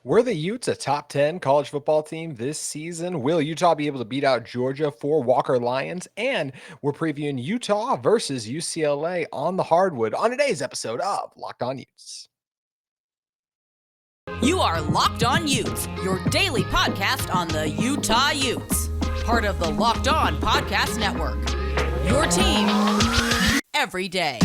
Were the Utes a top 10 college football team this season? Will Utah be able to beat out Georgia for Walker Lyons? And we're previewing Utah versus UCLA on the hardwood on today's episode of Locked On Utes. You are Locked On Utes, your daily podcast on the Utah Utes. Part of the Locked On Podcast Network. Your team every day.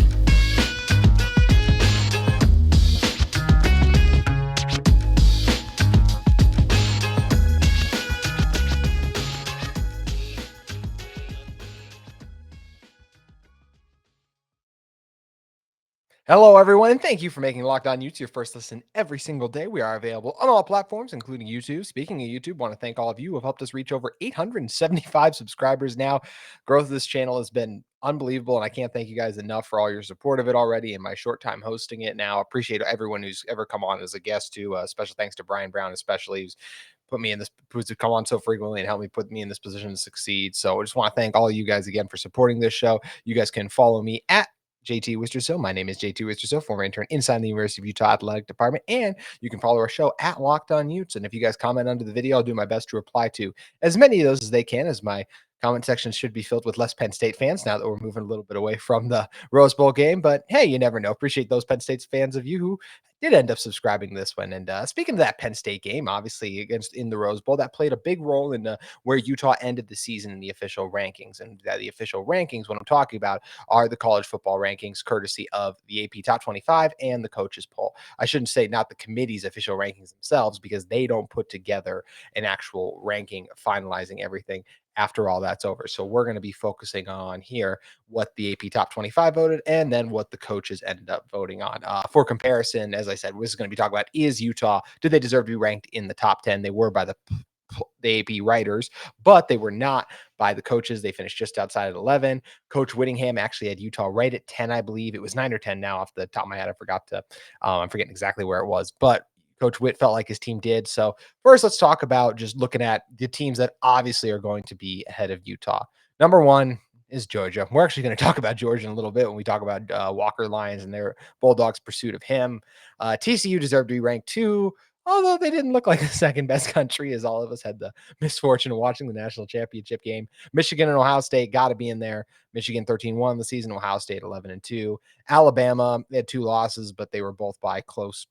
Hello, everyone, and thank you for making Locked On Utes your first listen every single day. We are available on all platforms, including YouTube. Speaking of YouTube, want to thank all of you who have helped us reach over 875 subscribers now. Growth of this channel has been unbelievable, and I can't thank you guys enough for all your support of it already in my short time hosting it now. Appreciate everyone who's ever come on as a guest, too. Special thanks to Brian Brown, especially, who's put me in this, who's come on so frequently and helped me put me in this position to succeed. So I just want to thank all of you guys again for supporting this show. You guys can follow me at JT Wistrcill. My name is JT Wistrcill, former intern inside the University of Utah Athletic Department. And you can follow our show at Locked On Utes. And if you guys comment under the video, I'll do my best to reply to as many of those as they can, as my comment section should be filled with less Penn State fans now that we're moving a little bit away from the Rose Bowl game. But hey, you never know. Appreciate those Penn State fans of you who did end up subscribing this one. And speaking of that Penn State game, obviously against in the Rose Bowl, that played a big role in where Utah ended the season in the official rankings. And the official rankings, what I'm talking about, are the college football rankings, courtesy of the AP Top 25 and the coaches poll. I shouldn't say not the committee's official rankings themselves, because they don't put together an actual ranking finalizing everything after all that's over. So we're going to be focusing on here what the AP Top 25 voted and then what the coaches ended up voting on. For comparison, as I said, we're going to be talking about, is Utah, do they deserve to be ranked in the top 10? They were by the AP writers, but they were not by the coaches. They finished just outside at 11. Coach Whittingham actually had Utah right at 10, I believe. It was 9 or 10 now off the top of my head. I forgot to, I'm forgetting exactly where it was, but Coach Witt felt like his team did. So first, let's talk about just looking at the teams that obviously are going to be ahead of Utah. Number one is Georgia. We're actually going to talk about Georgia in a little bit when we talk about Walker Lyons and their Bulldogs' pursuit of him. TCU deserved to be ranked 2, although they didn't look like the second best country, as all of us had the misfortune of watching the national championship game. Michigan and Ohio State got to be in there. Michigan 13-1 the season, Ohio State 11-2. Alabama, they had 2 losses, but they were both by close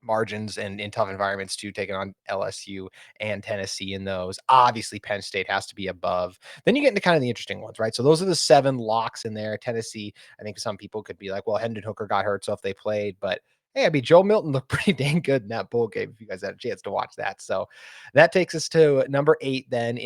margins and in tough environments too, taking on LSU and Tennessee in those. Obviously, Penn State has to be above. Then you get into kind of the interesting ones, right? So those are the 7 locks in there. Tennessee, I think some people could be like, well, Hendon Hooker got hurt, so if they played, but hey, I mean, Joe Milton looked pretty dang good in that bowl game if you guys had a chance to watch that. So that takes us to number 8 then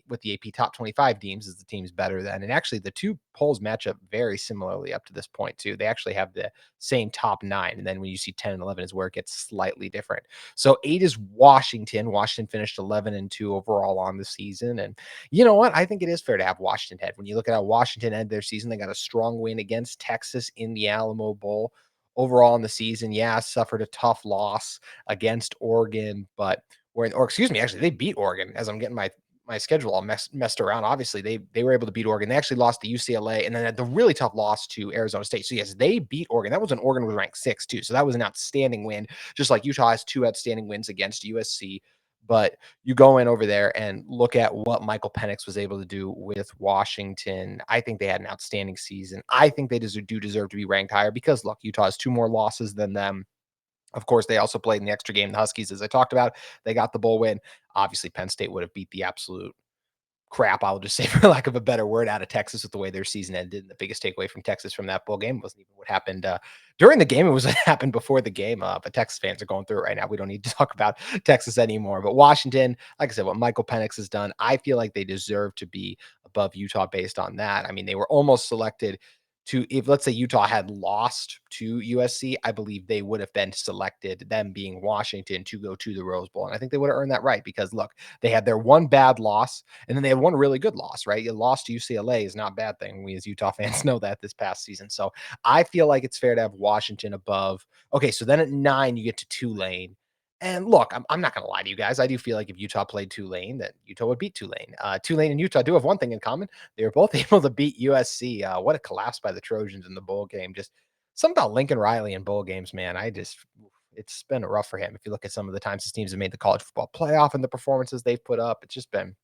with the AP Top 25 teams, is the teams better than. And actually the two polls match up very similarly up to this point too. They actually have the same top 9. And then when you see 10 and 11 is where it gets slightly different. So 8 is Washington. Washington finished 11-2 overall on the season. And you know what? I think it is fair to have Washington head. When you look at how Washington ended their season, they got a strong win against Texas in the Alamo Bowl. Overall in the season, yeah, suffered a tough loss against Oregon, but actually they beat Oregon, as I'm getting my schedule all messed around. Obviously, they were able to beat Oregon. They actually lost to UCLA and then had the really tough loss to Arizona State. So yes, they beat Oregon. That was when Oregon was ranked 6 too. So that was an outstanding win, just like Utah has 2 outstanding wins against USC. But you go in over there and look at what Michael Penix was able to do with Washington. I think they had an outstanding season. I think they do deserve to be ranked higher because, look, Utah has 2 more losses than them. Of course, they also played in the extra game. The Huskies, as I talked about, they got the bowl win. Obviously, Penn State would have beat the absolute crap, I'll just say, for lack of a better word, out of Texas with the way their season ended. And the biggest takeaway from Texas from that bowl game wasn't even what happened during the game. It was what happened before the game. But Texas fans are going through it right now. We don't need to talk about Texas anymore. But Washington, like I said, what Michael Penix has done, I feel like they deserve to be above Utah based on that. I mean, they were almost selected to, if let's say Utah had lost to USC, I believe they would have been selected, them being Washington, to go to the Rose Bowl. And I think they would have earned that right because, look, they had their one bad loss and then they had one really good loss, right? You lost to UCLA is not a bad thing. We as Utah fans know that this past season. So I feel like it's fair to have Washington above. Okay, so then at 9, you get to Tulane. And look, I'm not going to lie to you guys. I do feel like if Utah played Tulane, that Utah would beat Tulane. Tulane and Utah do have one thing in common. They were both able to beat USC. What a collapse by the Trojans in the bowl game. Just something about Lincoln Riley in bowl games, man. it's been rough for him. If you look at some of the times his teams have made the college football playoff and the performances they've put up, it's just been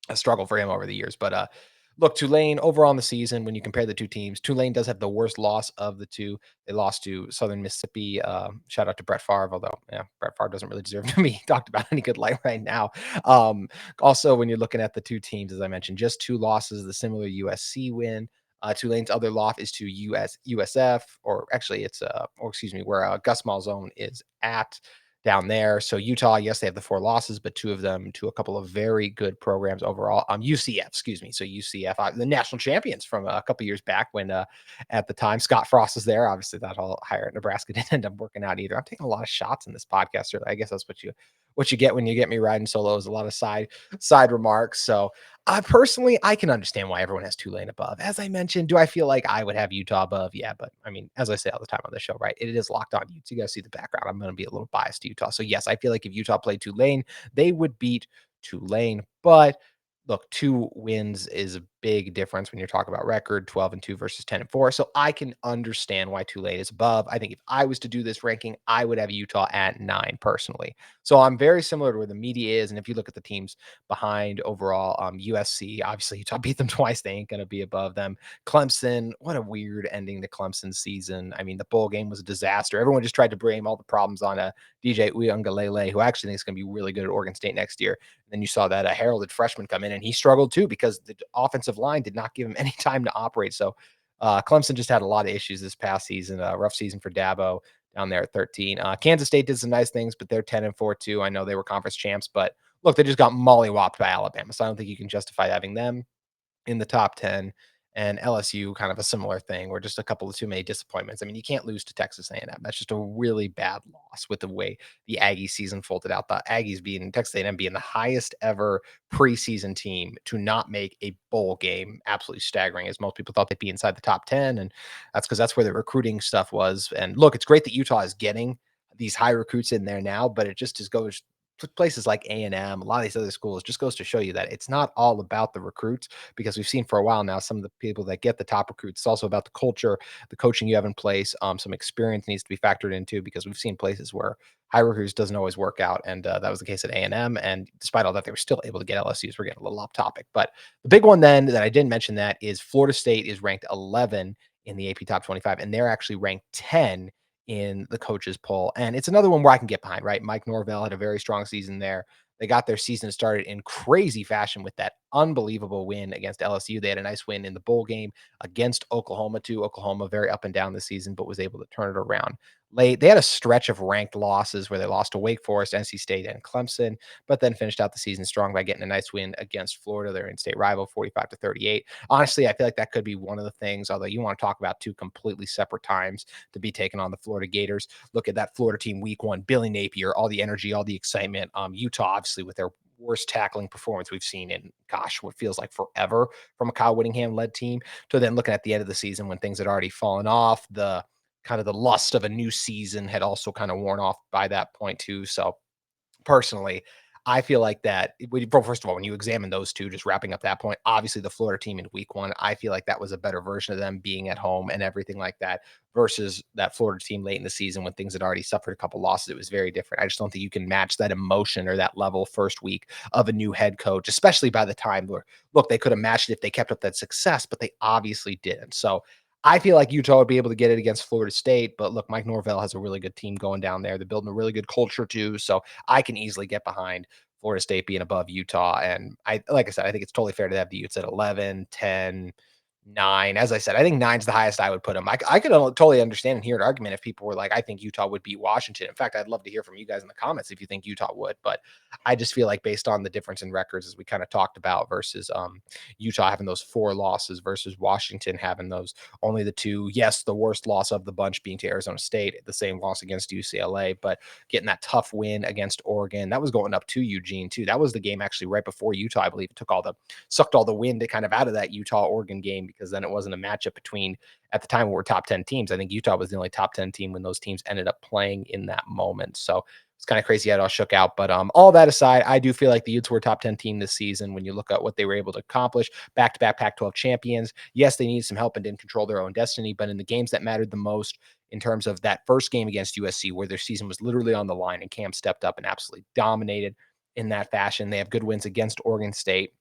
a struggle for him over the years. But look, Tulane overall in the season, when you compare the two teams, Tulane does have the worst loss of the two. They lost to Southern Mississippi. Shout out to Brett Favre, although yeah, Brett Favre doesn't really deserve to be talked about any good light right now. Um, Also, when you're looking at the two teams, as I mentioned, just two losses. The similar USC win. Tulane's other loss is to USF, or actually, it's or excuse me, where Gus Malzahn is at down there. So Utah, yes, they have the four losses, but two of them to a couple of very good programs overall. UCF, excuse me. So UCF, the national champions from a couple years back when at the time Scott Frost was there. Obviously, that whole hire at Nebraska didn't end up working out either. I'm taking a lot of shots in this podcast. Really. I guess that's what you get when you get me riding solos. A lot of side remarks. So I can understand why everyone has Tulane above. As I mentioned, do I feel like I would have Utah above? Yeah, but I mean, as I say all the time on the show, right? It is Locked On Utes. You guys see the background. I'm going to be a little biased to Utah. So yes, I feel like if Utah played Tulane, they would beat Tulane. But look, 2 wins is a big difference when you're talking about record 12-2 versus 10-4. So I can understand why Tulane is above. I think if I was to do this ranking, I would have Utah at 9 personally. So I'm very similar to where the media is. And if you look at the teams behind overall, USC, obviously Utah beat them twice. They ain't going to be above them. Clemson, what a weird ending to Clemson's season. I mean, the bowl game was a disaster. Everyone just tried to blame all the problems on DJ Uiagalelei, who I actually think is going to be really good at Oregon State next year. And then you saw that a heralded freshman come in, and he struggled too because the offensive line did not give him any time to operate. So Clemson just had a lot of issues this past season. Rough season for Dabo down there at 13. Kansas State did some nice things, but they're 10-4 too. I know they were conference champs, but look, they just got mollywopped by Alabama. So I don't think you can justify having them in the top 10. And LSU, kind of a similar thing, where just a couple of too many disappointments. I mean, you can't lose to Texas A&M. That's just a really bad loss with the way the Aggie season folded out. The Aggies being Texas A&M being the highest ever preseason team to not make a bowl game, absolutely staggering. As most people thought they'd be inside the top 10, and that's because that's where the recruiting stuff was. And look, it's great that Utah is getting these high recruits in there now, but it just goes places like A&M, a lot of these other schools, just goes to show you that it's not all about the recruits, because we've seen for a while now some of the people that get the top recruits. It's also about the culture, the coaching you have in place. Some experience needs to be factored into, because we've seen places where high recruits doesn't always work out, and that was the case at A&M. And despite all that, they were still able to get LSU's. We're getting a little off topic, but the big one then that I didn't mention that is Florida State is ranked 11 in the AP Top 25, and they're actually ranked 10 in the coaches poll. And it's another one where I can get behind, right? Mike Norvell had a very strong season there. They got their season started in crazy fashion with that unbelievable win against LSU. They had a nice win in the bowl game against Oklahoma, too. Oklahoma very up and down this season, but was able to turn it around late. They had a stretch of ranked losses where they lost to Wake Forest, NC State, and Clemson, but then finished out the season strong by getting a nice win against Florida, their in-state rival, 45-38. Honestly, I feel like that could be one of the things, although you want to talk about two completely separate times to be taking on the Florida Gators. Look at that Florida team week one, Billy Napier, all the energy, all the excitement. Utah, obviously, with their worst tackling performance we've seen in, gosh, what feels like forever from a Kyle Whittingham led team, to then looking at the end of the season when things had already fallen off. The kind of the lust of a new season had also kind of worn off by that point too. So personally, I feel like that, first of all, when you examine those two, just wrapping up that point, obviously the Florida team in week one, I feel like that was a better version of them being at home and everything like that, versus that Florida team late in the season when things had already suffered a couple losses. It was very different. I just don't think you can match that emotion or that level first week of a new head coach, especially by the time where, look, they could have matched it if they kept up that success, but they obviously didn't. So I feel like Utah would be able to get it against Florida State, but look, Mike Norvell has a really good team going down there. They're building a really good culture too. So I can easily get behind Florida State being above Utah. And like I said, I think it's totally fair to have the Utes at 11, 10, 9. As I said, I think 9's the highest I would put them. I could totally understand and hear an argument if people were like, I think Utah would beat Washington. In fact, I'd love to hear from you guys in the comments if you think Utah would. But I just feel like based on the difference in records, as we kind of talked about, versus Utah having those 4 losses versus Washington having those only the 2. Yes, the worst loss of the bunch being to Arizona State, the same loss against UCLA, but getting that tough win against Oregon. That was going up to Eugene too. That was the game actually right before Utah, I believe. It sucked all the wind kind of out of that Utah Oregon game, because then it wasn't a matchup between, at the time, we were top 10 teams. I think Utah was the only top 10 team when those teams ended up playing in that moment. So It's kind of crazy how it all shook out. But all that aside, I do feel like the Utes were a top 10 team this season when you look at what they were able to accomplish. Back to back Pac 12 champions. Yes, they needed some help and didn't control their own destiny, but in the games that mattered the most, in terms of that first game against USC, where their season was literally on the line and Cam stepped up and absolutely dominated in that fashion. They have good wins against Oregon State,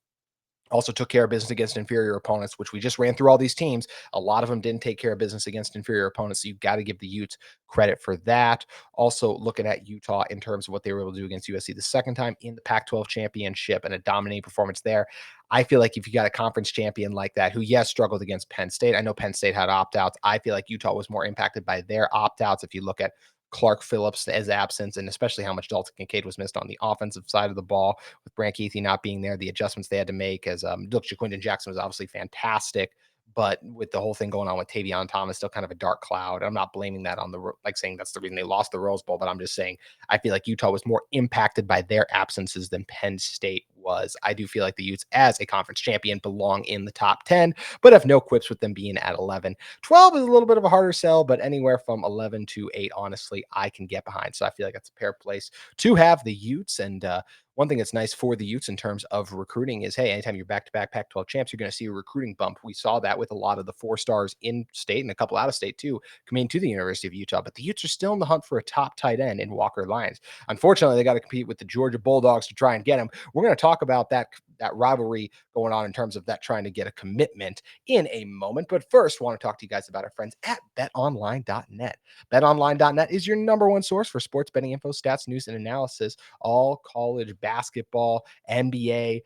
also took care of business against inferior opponents, which we just ran through all these teams. A lot of them didn't take care of business against inferior opponents. So you've got to give the Utes credit for that. Also, looking at Utah in terms of what they were able to do against USC the second time in the Pac 12 championship and a dominating performance there. I feel like if you got a conference champion like that, who, yes, struggled against Penn State, I know Penn State had opt outs. I feel like Utah was more impacted by their opt outs. If you look at Clark Phillips' absence, and especially how much Dalton Kincaid was missed on the offensive side of the ball, with Brant Keithy not being there, the adjustments they had to make as look, Jaquindon Jackson was obviously fantastic, but with the whole thing going on with Tavion Thomas, still kind of a dark cloud. I'm not blaming that on like saying that's the reason they lost the Rose Bowl, but I'm just saying I feel like Utah was more impacted by their absences than Penn State was. I do feel like the Utes, as a conference champion, belong in the top 10, but have no quips with them being at 11. 12 is a little bit of a harder sell, but anywhere from 11 to 8, honestly, I can get behind. So I feel like that's a fair place to have the Utes. And one thing that's nice for the Utes in terms of recruiting is, hey, anytime you're back-to-back Pac-12 champs, you're going to see a recruiting bump. We saw that with a lot of the 4 stars in state and a couple out of state too, coming to the University of Utah. But the Utes are still in the hunt for a top tight end in Walker Lyons. Unfortunately, they got to compete with the Georgia Bulldogs to try and get him. We're going to talk about that rivalry going on in terms of that trying to get a commitment in a moment. But first, I want to talk to you guys about our friends at betonline.net. BetOnline.net is your number one source for sports betting info, stats, news, and analysis, all college basketball, NBA,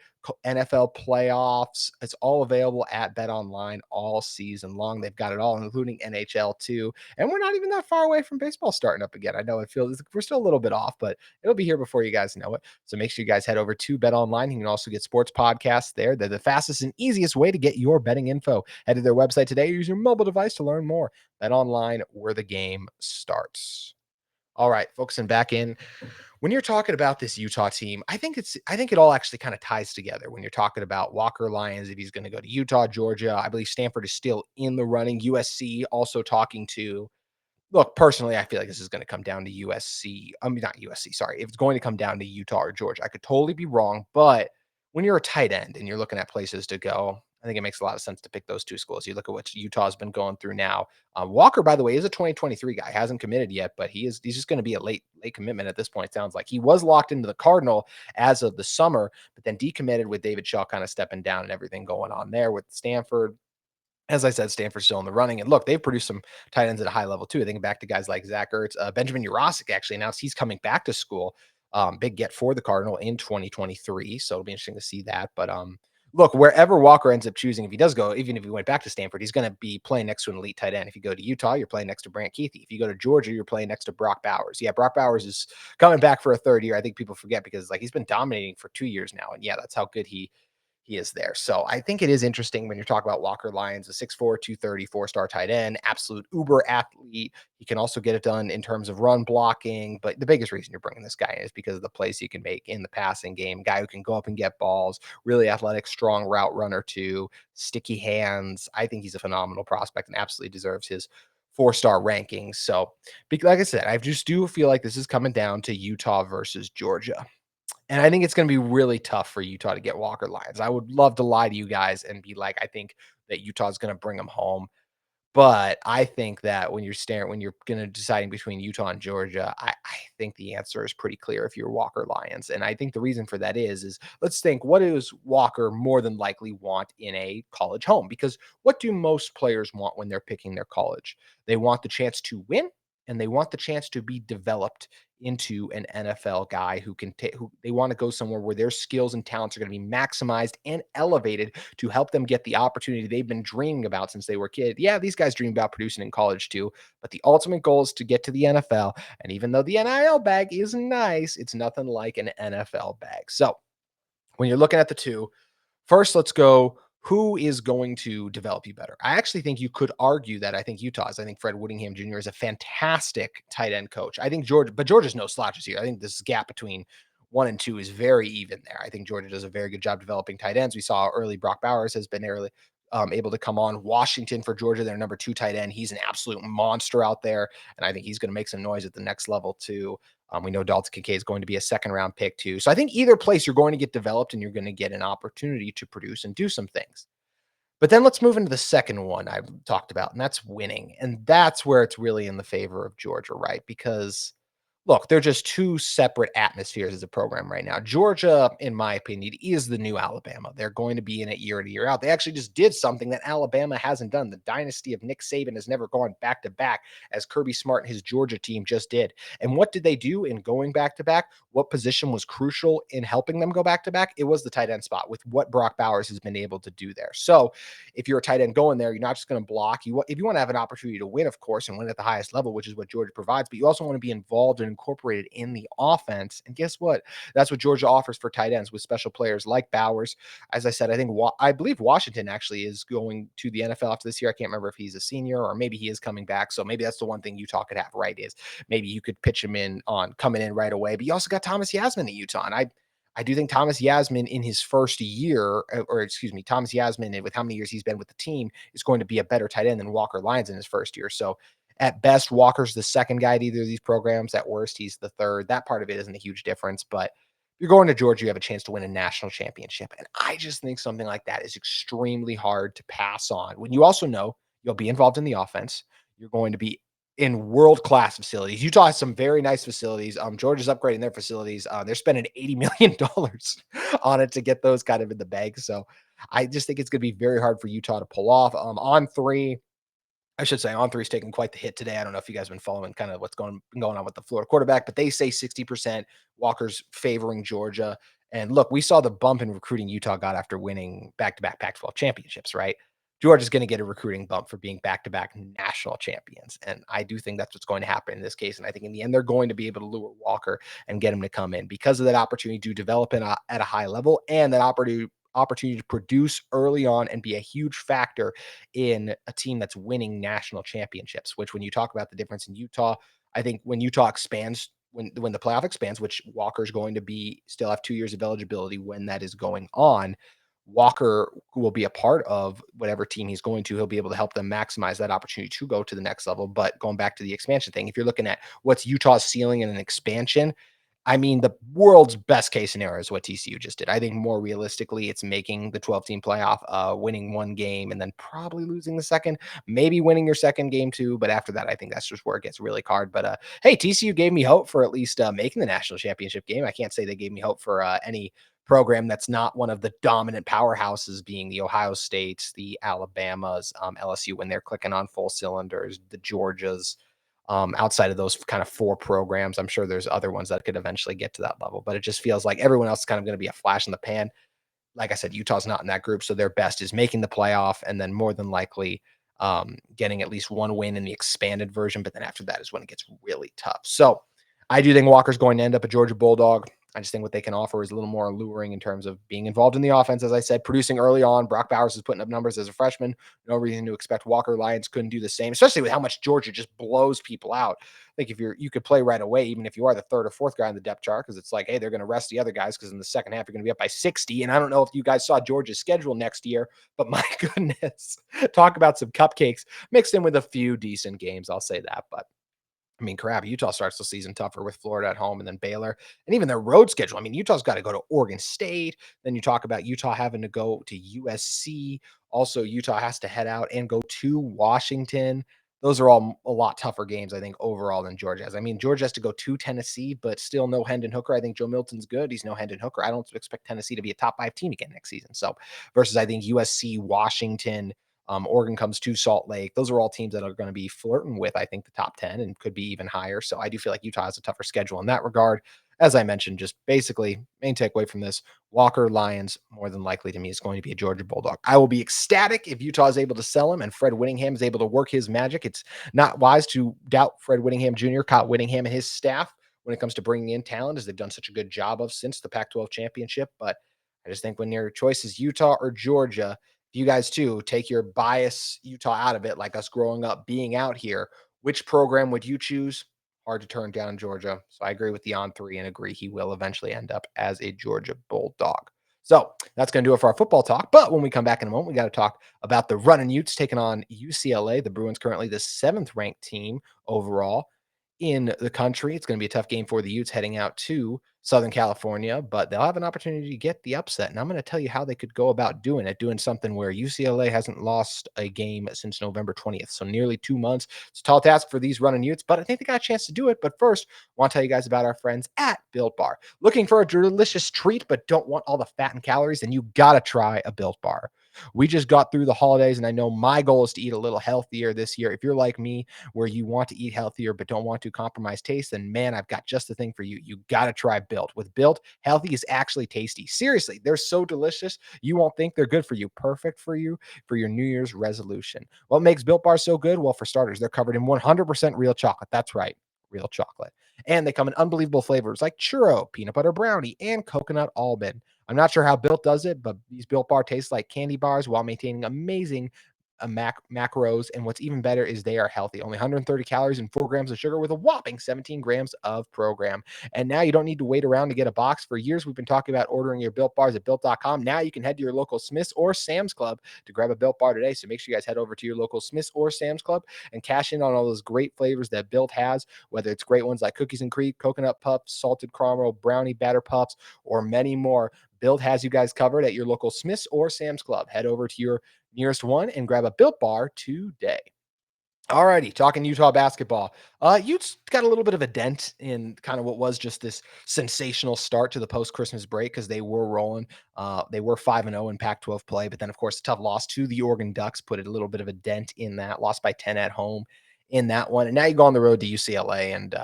NFL playoffs. It's all available at BetOnline all season long. They've got it all, including NHL too. And we're not even that far away from baseball starting up again. I know it feels we're still a little bit off, but it'll be here before you guys know it. So make sure you guys head over to BetOnline. You can also get sports podcasts there. They're the fastest and easiest way to get your betting info. Head to their website today. Use your mobile device to learn more. BetOnline, where the game starts. All right, focusing back in. When you're talking about this Utah team, I think it all actually kind of ties together when you're talking about Walker Lyons, if he's going to go to Utah, Georgia. I believe Stanford is still in the running. USC also talking to. Look, personally, I feel like this is going to come down to USC. I mean, not USC, sorry. If it's going to come down to Utah or Georgia, I could totally be wrong. But when you're a tight end and you're looking at places to go, I think it makes a lot of sense to pick those 2 schools. You look at what Utah's been going through now. Walker, by the way, is a 2023 guy. Hasn't committed yet, but he's just going to be a late commitment at this point. It sounds like he was locked into the Cardinal as of the summer, but then decommitted with David Shaw kind of stepping down and everything going on there with Stanford. As I said, Stanford's still in the running. And look, they've produced some tight ends at a high level too. I think back to guys like Zach Ertz. Benjamin Urosic actually announced he's coming back to school. Big get for the Cardinal in 2023. So it'll be interesting to see that. But look, wherever Walker ends up choosing, if he does go, even if he went back to Stanford, he's going to be playing next to an elite tight end. If you go to Utah, you're playing next to Brant Keithy. If you go to Georgia, you're playing next to Brock Bowers. Yeah, Brock Bowers is coming back for a 3rd year. I think people forget because like he's been dominating for 2 years now. And yeah, that's how good he is there. So I think it is interesting when you're talking about Walker Lyons, a 6'4", 230, 4-star tight end, absolute uber athlete. He can also get it done in terms of run blocking. But the biggest reason you're bringing this guy in is because of the plays he can make in the passing game. Guy who can go up and get balls, really athletic, strong route runner too, sticky hands. I think he's a phenomenal prospect and absolutely deserves his 4-star rankings. So like I said, I just do feel like this is coming down to Utah versus Georgia. And I think it's going to be really tough for Utah to get Walker Lyons. I would love to lie to you guys and be like, I think that Utah's going to bring him home. But I think that when you're going to deciding between Utah and Georgia, I think the answer is pretty clear if you're Walker Lyons. And I think the reason for that is let's think, what does Walker more than likely want in a college home? Because what do most players want when they're picking their college? They want the chance to win and they want the chance to be developed into an NFL guy who can who they want to go somewhere where their skills and talents are going to be maximized and elevated to help them get the opportunity they've been dreaming about since they were kids. Yeah, these guys dream about producing in college too, but the ultimate goal is to get to the NFL. And even though the NIL bag is nice, it's nothing like an NFL bag. So when you're looking at the two, first, let's go. Who is going to develop you better? I actually think you could argue that I think Utah's. I think Fred Whittingham Jr. is a fantastic tight end coach. I think Georgia's no slouches here. I think this gap between 1 and 2 is very even there. I think Georgia does a very good job developing tight ends. We saw early Brock Bowers has been early, able to come on. Washington for Georgia, their number 2 tight end. He's an absolute monster out there, and I think he's going to make some noise at the next level too. We know Dalton Kincaid is going to be a second-round pick too. So I think either place you're going to get developed and you're going to get an opportunity to produce and do some things. But then let's move into the second one I've talked about, and that's winning. And that's where it's really in the favor of Georgia, right? Because look, they're just two separate atmospheres as a program right now. Georgia, in my opinion, is the new Alabama. They're going to be in it year in, year out. They actually just did something that Alabama hasn't done. The dynasty of Nick Saban has never gone back to back as Kirby Smart and his Georgia team just did. And what did they do in going back to back? What position was crucial in helping them go back to back? It was the tight end spot with what Brock Bowers has been able to do there. So if you're a tight end going there, you're not just going to block. If you want to have an opportunity to win, of course, and win at the highest level, which is what Georgia provides, but you also want to be involved and incorporated in the offense. And guess what? That's what Georgia offers for tight ends with special players like Bowers. As I said, I believe Washington actually is going to the NFL after this year. I can't remember if he's a senior or maybe he is coming back. So maybe that's the one thing Utah could have, right? Is maybe you could pitch him in on coming in right away. But you also got Thomas Yasmin at Utah. And I do think Thomas Yasmin in his first year, or excuse me, Thomas Yasmin, with how many years he's been with the team, is going to be a better tight end than Walker Lyons in his first year. So at best, Walker's the second guy at either of these programs. At worst, he's the third. That part of it isn't a huge difference, but if you're going to Georgia, you have a chance to win a national championship. And I just think something like that is extremely hard to pass on. When you also know you'll be involved in the offense, you're going to be in world-class facilities. Utah has some very nice facilities. Georgia's upgrading their facilities. They're spending $80 million on it to get those kind of in the bag. So I just think it's going to be very hard for Utah to pull off. On3's taking quite the hit today. I don't know if you guys have been following kind of what's going on with the Florida quarterback, but they say 60% Walker's favoring Georgia. And look, we saw the bump in recruiting Utah got after winning back-to-back Pac-12 championships, right? Georgia's going to get a recruiting bump for being back-to-back national champions. And I do think that's what's going to happen in this case. And I think in the end, they're going to be able to lure Walker and get him to come in because of that opportunity to develop at a high level and that opportunity to produce early on and be a huge factor in a team that's winning national championships, which when you talk about the difference in Utah, I think when Utah expands, when the playoff expands, which Walker's going to be still have 2 years of eligibility when that is going on, Walker will be a part of whatever team he's going to. He'll be able to help them maximize that opportunity to go to the next level. But going back to the expansion thing, if you're looking at what's Utah's ceiling in an expansion, I mean, the world's best case scenario is what TCU just did. I think more realistically, it's making the 12-team playoff, winning one game, and then probably losing the second, maybe winning your second game too. But after that, I think that's just where it gets really hard. But hey, TCU gave me hope for at least making the national championship game. I can't say they gave me hope for any program that's not one of the dominant powerhouses, being the Ohio States, the Alabamas, LSU when they're clicking on full cylinders, the Georgias. Outside of those kind of four programs, I'm sure there's other ones that could eventually get to that level, but it just feels like everyone else is kind of going to be a flash in the pan. Like I said, Utah's not in that group, so their best is making the playoff and then more than likely getting at least one win in the expanded version. But then after that is when it gets really tough. So I do think Walker's going to end up a Georgia Bulldog. I just think what they can offer is a little more alluring in terms of being involved in the offense. As I said, producing early on. Brock Bowers is putting up numbers as a freshman. No reason to expect Walker Lyons couldn't do the same, especially with how much Georgia just blows people out. I think if you could play right away, even if you are the third or fourth guy on the depth chart, because it's like, hey, they're going to rest the other guys because in the second half, you're going to be up by 60. And I don't know if you guys saw Georgia's schedule next year, but my goodness, talk about some cupcakes mixed in with a few decent games. I'll say that. But I mean, crap, Utah starts the season tougher with Florida at home and then Baylor and even their road schedule. I mean, Utah's got to go to Oregon State. Then you talk about Utah having to go to USC. Also, Utah has to head out and go to Washington. Those are all a lot tougher games, I think, overall than Georgia has. I mean, Georgia has to go to Tennessee, but still no Hendon Hooker. I think Joe Milton's good. He's no Hendon Hooker. I don't expect Tennessee to be a top 5 team again next season. So versus I think USC, Washington, Oregon comes to Salt Lake. Those are all teams that are going to be flirting with, I think, the top 10 and could be even higher. So I do feel like Utah has a tougher schedule in that regard. As I mentioned, just basically main takeaway from this, Walker Lyons, more than likely to me, is going to be a Georgia Bulldog. I will be ecstatic if Utah is able to sell him and Fred Whittingham is able to work his magic. It's not wise to doubt Fred Whittingham Jr., Kyle Whittingham and his staff when it comes to bringing in talent, as they've done such a good job of since the Pac-12 championship. But I just think when your choice is Utah or Georgia, you guys too take your bias Utah out of it, like us growing up being out here, which program would you choose? Hard to turn down Georgia. So I agree with the on3 and agree he will eventually end up as a Georgia Bulldog. So that's going to do it for our football talk. But when we come back in a moment, we got to talk about the Runnin Utes taking on UCLA. The Bruins currently the 7th ranked team overall in the country. It's going to be a tough game for the Utes heading out to Southern California, but they'll have an opportunity to get the upset. And I'm going to tell you how they could go about doing it, doing something where UCLA hasn't lost a game since November 20th. So nearly 2 months. It's a tall task for these Runnin Utes, but I think they got a chance to do it. But first, I want to tell you guys about our friends at Built Bar. Looking for a delicious treat, but don't want all the fat and calories, then you got to try a Built Bar. We just got through the holidays, and I know my goal is to eat a little healthier this year. If you're like me, where you want to eat healthier but don't want to compromise taste, then man, I've got just the thing for you. You got to try Built. With Built, healthy is actually tasty. Seriously, they're so delicious. You won't think they're good for you. Perfect for you for your New Year's resolution. What makes Built Bar so good? Well, for starters, they're covered in 100% real chocolate. That's right, real chocolate. And they come in unbelievable flavors like churro, peanut butter brownie, and coconut almond. I'm not sure how Built does it, but these Built Bar taste like candy bars while maintaining amazing macros. And what's even better is they are healthy. Only 130 calories and 4 grams of sugar with a whopping 17 grams of program. And now you don't need to wait around to get a box. For years, we've been talking about ordering your Built Bars at Built.com. Now you can head to your local Smith's or Sam's Club to grab a Built Bar today. So make sure you guys head over to your local Smith's or Sam's Club and cash in on all those great flavors that Built has, whether it's great ones like cookies and cream, coconut puffs, salted caramel, brownie batter puffs, or many more. Built has you guys covered at your local Smith's or Sam's Club. Head over to your nearest one and grab a Built Bar today. Alrighty, talking Utah basketball. Utes got a little bit of a dent in kind of what was just this sensational start to the post-Christmas break because they were rolling. They were 5-0 in Pac-12 play, but then of course a tough loss to the Oregon Ducks put a little bit of a dent in that. Lost by 10 at home in that one, and now you go on the road to UCLA. And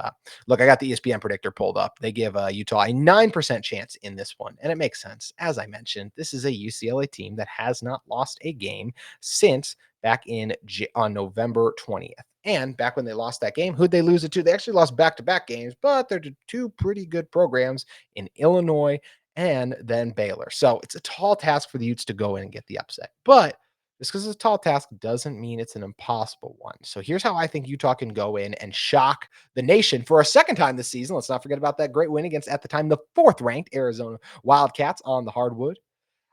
look, I got the ESPN predictor pulled up. They give Utah a 9% chance in this one, and it makes sense. As I mentioned, this is a UCLA team that has not lost a game since back on November 20th. And back when they lost that game, who'd they lose it to? They actually lost back-to-back games, but they're two pretty good programs in Illinois and then Baylor. So it's a tall task for the Utes to go in and get the upset. But just because it's a tall task doesn't mean it's an impossible one. So here's how I think Utah can go in and shock the nation for a second time this season. Let's not forget about that great win against, at the time, the 4th-ranked Arizona Wildcats on the hardwood.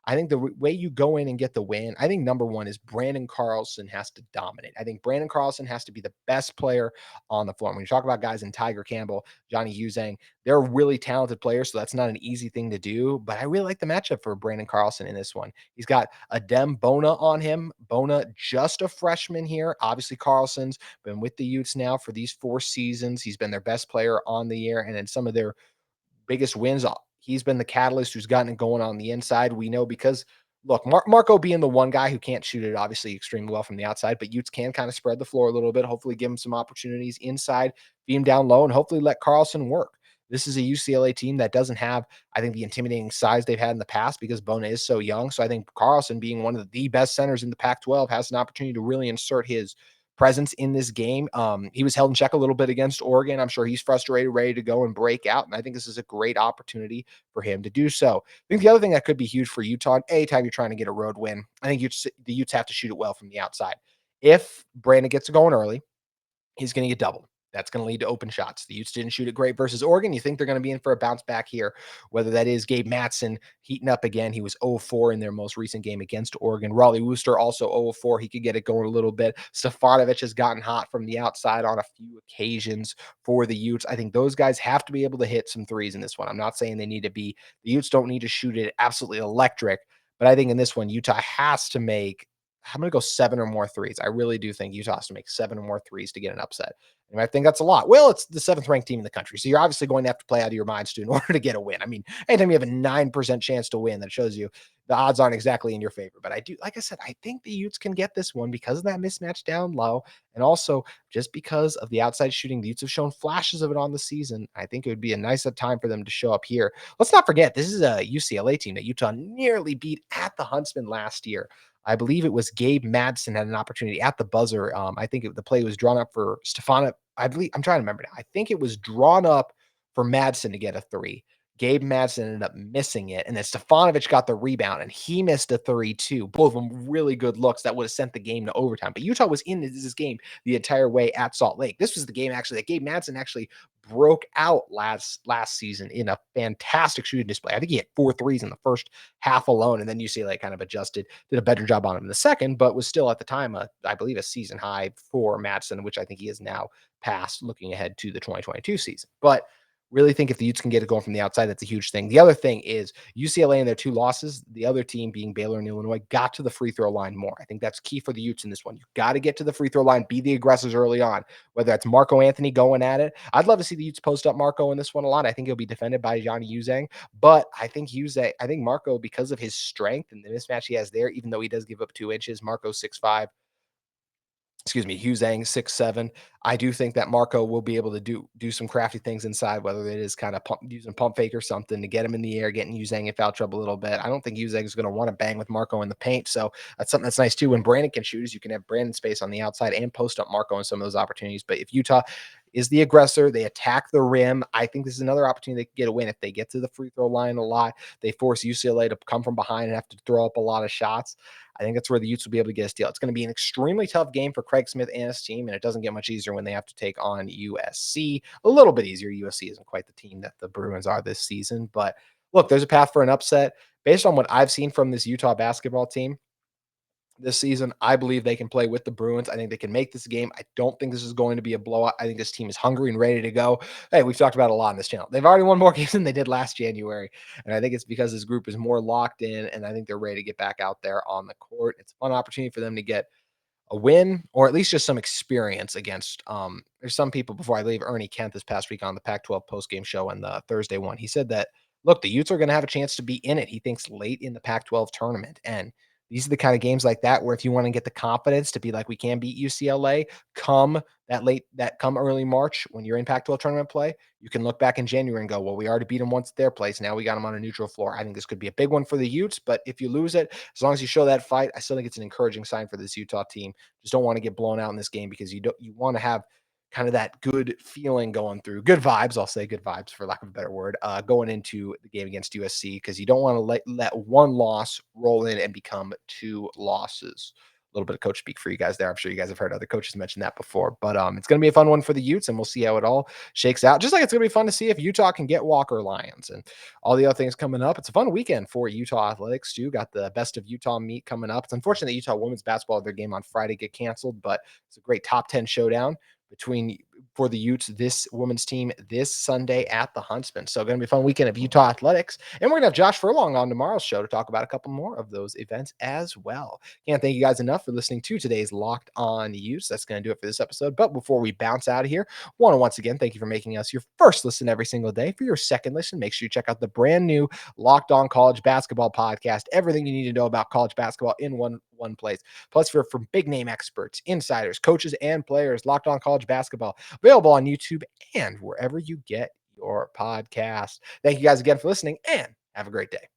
I think the way you go in and get the win, I think number one is Brandon Carlson has to dominate. I think Brandon Carlson has to be the best player on the floor. When you talk about guys in Tiger Campbell, Johnny Uzang, they're really talented players, so that's not an easy thing to do. But I really like the matchup for Brandon Carlson in this one. He's got Adem Bona on him. Bona, just a freshman here. Obviously, Carlson's been with the Utes now for these 4 seasons. He's been their best player on the year, and in some of their biggest wins. He's been the catalyst who's gotten it going on the inside. We know because, look, Marco being the one guy who can't shoot it obviously extremely well from the outside, but Utes can kind of spread the floor a little bit, hopefully give him some opportunities inside, beat him down low, and hopefully let Carlson work. This is a UCLA team that doesn't have, I think, the intimidating size they've had in the past because Bona is so young. So I think Carlson, being one of the best centers in the Pac-12, has an opportunity to really insert his presence in this game. He was held in check a little bit against Oregon. I'm sure he's frustrated, ready to go and break out. And I think this is a great opportunity for him to do so. I think the other thing that could be huge for Utah, anytime you're trying to get a road win, I think the Utes have to shoot it well from the outside. If Brandon gets going early, he's going to get doubled. That's going to lead to open shots. The Utes didn't shoot it great versus Oregon. You think they're going to be in for a bounce back here, whether that is Gabe Matson heating up again. He was 0-4 in their most recent game against Oregon. Raleigh Wooster also 0-4. He could get it going a little bit. Stefanovic has gotten hot from the outside on a few occasions for the Utes. I think those guys have to be able to hit some threes in this one. I'm not saying they need to be, the Utes don't need to shoot it absolutely electric, but I think in this one, Utah has to make, I'm going to go 7 or more threes. I really do think Utah has to make 7 or more threes to get an upset. And I think that's a lot. Well, it's the 7th ranked team in the country. So you're obviously going to have to play out of your minds in order to get a win. I mean, anytime you have a 9% chance to win, that shows you the odds aren't exactly in your favor. But I do, like I said, I think the Utes can get this one because of that mismatch down low. And also just because of the outside shooting, the Utes have shown flashes of it on the season. I think it would be a nice time for them to show up here. Let's not forget, this is a UCLA team that Utah nearly beat at the Huntsman last year. I believe it was Gabe Madsen had an opportunity at the buzzer. I think the play was drawn up for Stefano. I believe, I'm trying to remember now. I think it was drawn up for Madsen to get a 3. Gabe Madsen ended up missing it, and then Stefanovic got the rebound, and he missed a 3 too. Both of them really good looks that would have sent the game to overtime. But Utah was in this game the entire way at Salt Lake. This was the game actually that Gabe Madsen actually broke out last season in a fantastic shooting display. I think he hit 4 threes in the first half alone, and then UCLA kind of adjusted, did a better job on him in the second, but was still at the time, I believe, a season high for Madsen, which I think he is now past looking ahead to the 2022 season. But really think if the Utes can get it going from the outside, that's a huge thing. The other thing is UCLA in their 2 losses, the other team being Baylor and Illinois, got to the free throw line more. I think that's key for the Utes in this one. You've got to get to the free throw line, be the aggressors early on, whether that's Marco Anthony going at it. I'd love to see the Utes post up Marco in this one a lot. I think he'll be defended by Johnny Uzang, but I think Marco, because of his strength and the mismatch he has there, even though he does give up 2 inches, Marco 6'5", Huzang 6'7". I do think that Marco will be able to do some crafty things inside, whether it is kind of using pump fake or something to get him in the air, getting Huzang in foul trouble a little bit. I don't think Huzang is going to want to bang with Marco in the paint. So that's something that's nice too. When Brandon can shoot, is you can have Brandon space on the outside and post up Marco in some of those opportunities. But if Utah is the aggressor, they attack the rim, I think this is another opportunity they can get a win. If they get to the free throw line a lot, they force UCLA to come from behind and have to throw up a lot of shots. I think that's where the Utes will be able to get a steal. It's going to be an extremely tough game for Craig Smith and his team, and it doesn't get much easier when they have to take on USC. A little bit easier. USC isn't quite the team that the Bruins are this season, but look, there's a path for an upset. Based on what I've seen from this Utah basketball team this season, I believe they can play with the Bruins. I think they can make this game. I don't think this is going to be a blowout. I think this team is hungry and ready to go. Hey, we've talked about it a lot on this channel. They've already won more games than they did last January. And I think it's because this group is more locked in, and I think they're ready to get back out there on the court. It's a fun opportunity for them to get a win, or at least just some experience against there's some people. Before I leave, Ernie Kent this past week on the Pac-12 post-game show and the Thursday one, he said that, look, the Utes are going to have a chance to be in it, he thinks, late in the Pac-12 tournament. And these are the kind of games like that where if you want to get the confidence to be like, we can beat UCLA come early March when you're in Pac-12 tournament play, you can look back in January and go, well, we already beat them once at their place. Now we got them on a neutral floor. I think this could be a big one for the Utes, but if you lose it, as long as you show that fight, I still think it's an encouraging sign for this Utah team. Just don't want to get blown out in this game, because you want to have kind of that good feeling going through, good vibes. I'll say good vibes for lack of a better word, going into the game against USC, because you don't want to let one loss roll in and become 2 losses. A little bit of coach speak for you guys there. I'm sure you guys have heard other coaches mention that before, but it's going to be a fun one for the Utes, and we'll see how it all shakes out. Just like it's going to be fun to see if Utah can get Walker Lyons and all the other things coming up. It's a fun weekend for Utah athletics too. Got the Best of Utah meet coming up. It's unfortunate that Utah women's basketball, their game on Friday, get canceled, but it's a great top 10 showdown for the Utes, this women's team, this Sunday at the Huntsman. So going to be a fun weekend of Utah athletics. And we're going to have Josh Furlong on tomorrow's show to talk about a couple more of those events as well. Can't thank you guys enough for listening to today's Locked On Utes. That's going to do it for this episode. But before we bounce out of here, want to once again thank you for making us your first listen every single day. For your second listen, make sure you check out the brand new Locked On College Basketball podcast. Everything you need to know about college basketball in one place. Plus, from big name experts, insiders, coaches, and players, Locked On College Basketball, available on YouTube and wherever you get your podcast. Thank you guys again for listening, and have a great day.